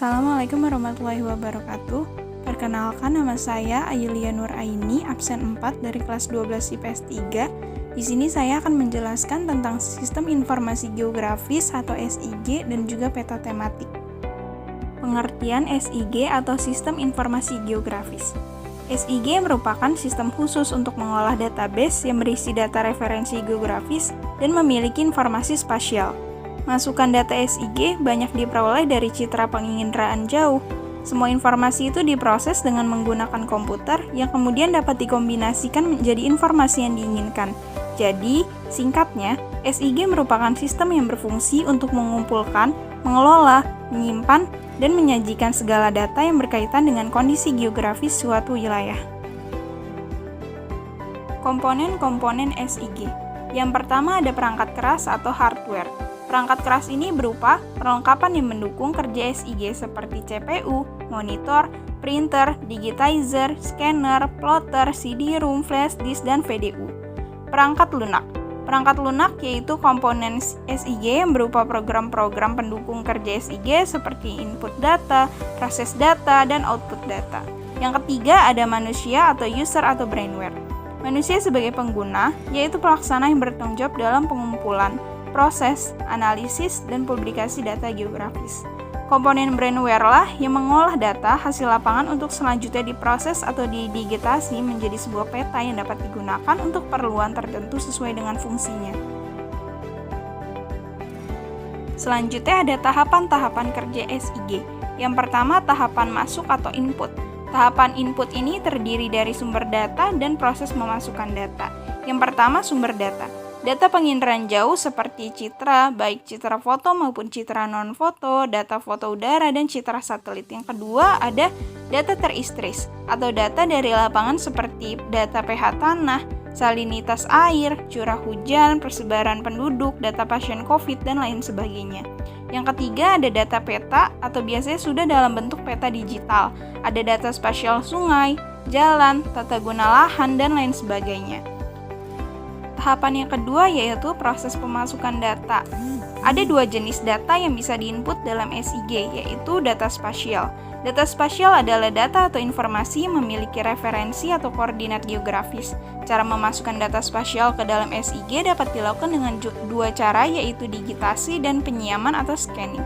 Assalamualaikum warahmatullahi wabarakatuh. Perkenalkan, nama saya Ayulia Nur Aini, absen 4 dari kelas 12 IPS 3. Di sini saya akan menjelaskan tentang Sistem Informasi Geografis atau SIG dan juga peta tematik. Pengertian SIG atau Sistem Informasi Geografis. SIG merupakan sistem khusus untuk mengolah database yang berisi data referensi geografis dan memiliki informasi spasial. Masukan data SIG banyak diperoleh dari citra penginderaan jauh. Semua informasi itu diproses dengan menggunakan komputer yang kemudian dapat dikombinasikan menjadi informasi yang diinginkan. Jadi, singkatnya, SIG merupakan sistem yang berfungsi untuk mengumpulkan, mengelola, menyimpan, dan menyajikan segala data yang berkaitan dengan kondisi geografis suatu wilayah. Komponen-komponen SIG. Yang pertama ada perangkat keras atau hardware. Perangkat keras ini berupa perlengkapan yang mendukung kerja SIG seperti CPU, monitor, printer, digitizer, scanner, plotter, CD-ROM, flash disk, dan VDU. Perangkat lunak. Perangkat lunak yaitu komponen SIG yang berupa program-program pendukung kerja SIG seperti input data, proses data, dan output data. Yang ketiga ada manusia atau user atau brainware. Manusia sebagai pengguna yaitu pelaksana yang bertanggung jawab dalam pengumpulan, proses, analisis, dan publikasi data geografis. Komponen brainware lah yang mengolah data hasil lapangan untuk selanjutnya diproses atau didigitasi menjadi sebuah peta yang dapat digunakan untuk keperluan tertentu sesuai dengan fungsinya. Selanjutnya ada tahapan-tahapan kerja SIG. Yang pertama tahapan masuk atau input. Tahapan input ini terdiri dari sumber data dan proses memasukkan data. Yang pertama sumber data. Data penginderaan jauh seperti citra, baik citra foto maupun citra non-foto, data foto udara, dan citra satelit. Yang kedua ada data teristris atau data dari lapangan seperti data pH tanah, salinitas air, curah hujan, persebaran penduduk, data pasien COVID, dan lain sebagainya. Yang ketiga ada data peta atau biasanya sudah dalam bentuk peta digital. Ada data spasial sungai, jalan, tata guna lahan, dan lain sebagainya. Tahapan yang kedua yaitu proses pemasukan data. Ada dua jenis data yang bisa diinput dalam SIG, yaitu data spasial. Data spasial adalah data atau informasi yang memiliki referensi atau koordinat geografis. Cara memasukkan data spasial ke dalam SIG dapat dilakukan dengan dua cara, yaitu digitasi dan penyiaman atau scanning.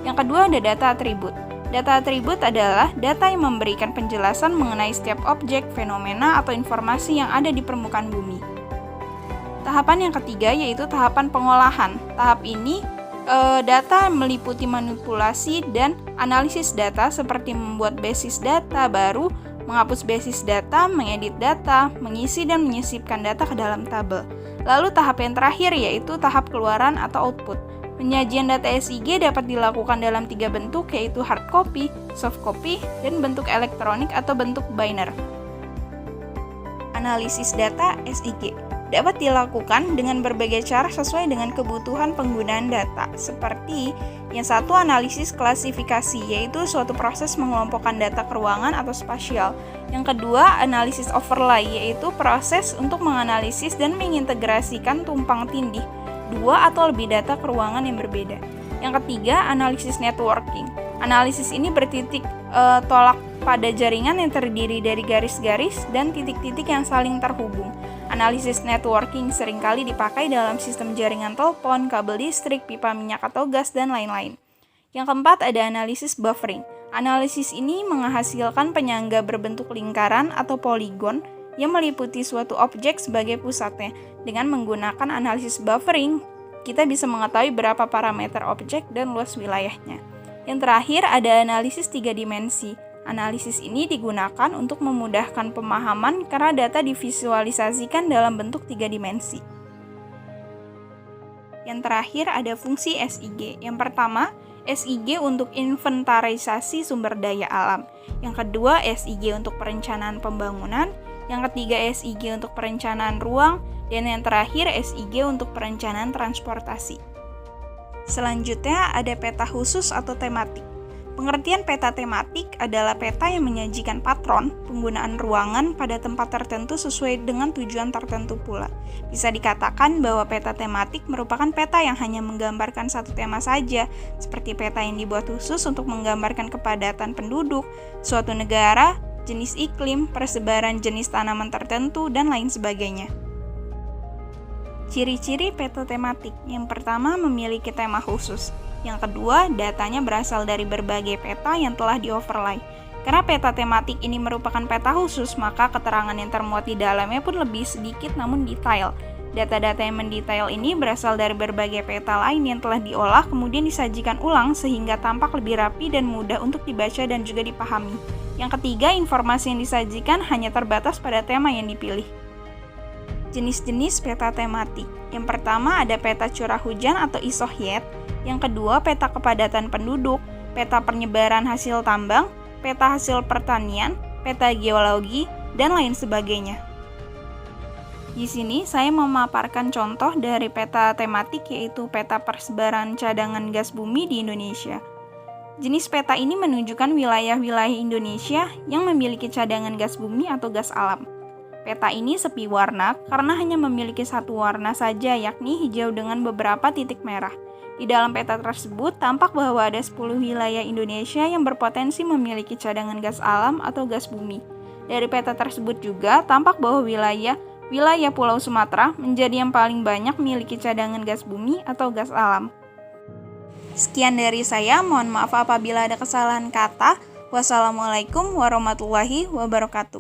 Yang kedua ada data atribut. Data atribut adalah data yang memberikan penjelasan mengenai setiap objek, fenomena, atau informasi yang ada di permukaan bumi. Tahapan yang ketiga yaitu tahapan pengolahan. Tahap ini data meliputi manipulasi dan analisis data seperti membuat basis data baru, menghapus basis data, mengedit data, mengisi dan menyisipkan data ke dalam tabel. Lalu tahap yang terakhir yaitu tahap keluaran atau output. Penyajian data SIG dapat dilakukan dalam tiga bentuk yaitu hard copy, soft copy, dan bentuk elektronik atau bentuk binary. Analisis data SIG dapat dilakukan dengan berbagai cara sesuai dengan kebutuhan penggunaan data, seperti yang satu analisis klasifikasi, yaitu suatu proses mengelompokkan data ke ruangan atau spasial. Yang kedua, analisis overlay, yaitu proses untuk menganalisis dan mengintegrasikan tumpang tindih dua atau lebih data ke ruangan yang berbeda. Yang ketiga, analisis networking. Analisis ini bertitik tolak pada jaringan yang terdiri dari garis-garis dan titik-titik yang saling terhubung. Analisis networking seringkali dipakai dalam sistem jaringan telepon, kabel listrik, pipa minyak atau gas, dan lain-lain. Yang keempat ada analisis buffering. Analisis ini menghasilkan penyangga berbentuk lingkaran atau poligon yang meliputi suatu objek sebagai pusatnya. Dengan menggunakan analisis buffering, kita bisa mengetahui berapa parameter objek dan luas wilayahnya. Yang terakhir ada analisis 3 dimensi. Analisis ini digunakan untuk memudahkan pemahaman karena data divisualisasikan dalam bentuk 3 dimensi. Yang terakhir ada fungsi SIG. Yang pertama, SIG untuk inventarisasi sumber daya alam. Yang kedua, SIG untuk perencanaan pembangunan. Yang ketiga, SIG untuk perencanaan ruang. Dan yang terakhir, SIG untuk perencanaan transportasi. Selanjutnya ada peta khusus atau tematik. Pengertian peta tematik adalah peta yang menyajikan patron penggunaan ruangan pada tempat tertentu sesuai dengan tujuan tertentu pula. Bisa dikatakan bahwa peta tematik merupakan peta yang hanya menggambarkan satu tema saja, seperti peta yang dibuat khusus untuk menggambarkan kepadatan penduduk, suatu negara, jenis iklim, persebaran jenis tanaman tertentu, dan lain sebagainya. Ciri-ciri peta tematik. Yang pertama, memiliki tema khusus. Yang kedua, datanya berasal dari berbagai peta yang telah di-overlay. Karena peta tematik ini merupakan peta khusus, maka keterangan yang termuat di dalamnya pun lebih sedikit namun detail. Data-data yang mendetail ini berasal dari berbagai peta lain yang telah diolah kemudian disajikan ulang sehingga tampak lebih rapi dan mudah untuk dibaca dan juga dipahami. Yang ketiga, informasi yang disajikan hanya terbatas pada tema yang dipilih. Jenis-jenis peta tematik. Yang pertama ada peta curah hujan atau isohyet. Yang kedua, peta kepadatan penduduk, peta penyebaran hasil tambang, peta hasil pertanian, peta geologi, dan lain sebagainya. Di sini saya memaparkan contoh dari peta tematik yaitu peta persebaran cadangan gas bumi di Indonesia. Jenis peta ini menunjukkan wilayah-wilayah Indonesia yang memiliki cadangan gas bumi atau gas alam. Peta ini sepi warna karena hanya memiliki satu warna saja yakni hijau dengan beberapa titik merah. Di dalam peta tersebut tampak bahwa ada 10 wilayah Indonesia yang berpotensi memiliki cadangan gas alam atau gas bumi. Dari peta tersebut juga tampak bahwa wilayah Pulau Sumatera menjadi yang paling banyak memiliki cadangan gas bumi atau gas alam. Sekian dari saya, mohon maaf apabila ada kesalahan kata. Wassalamualaikum warahmatullahi wabarakatuh.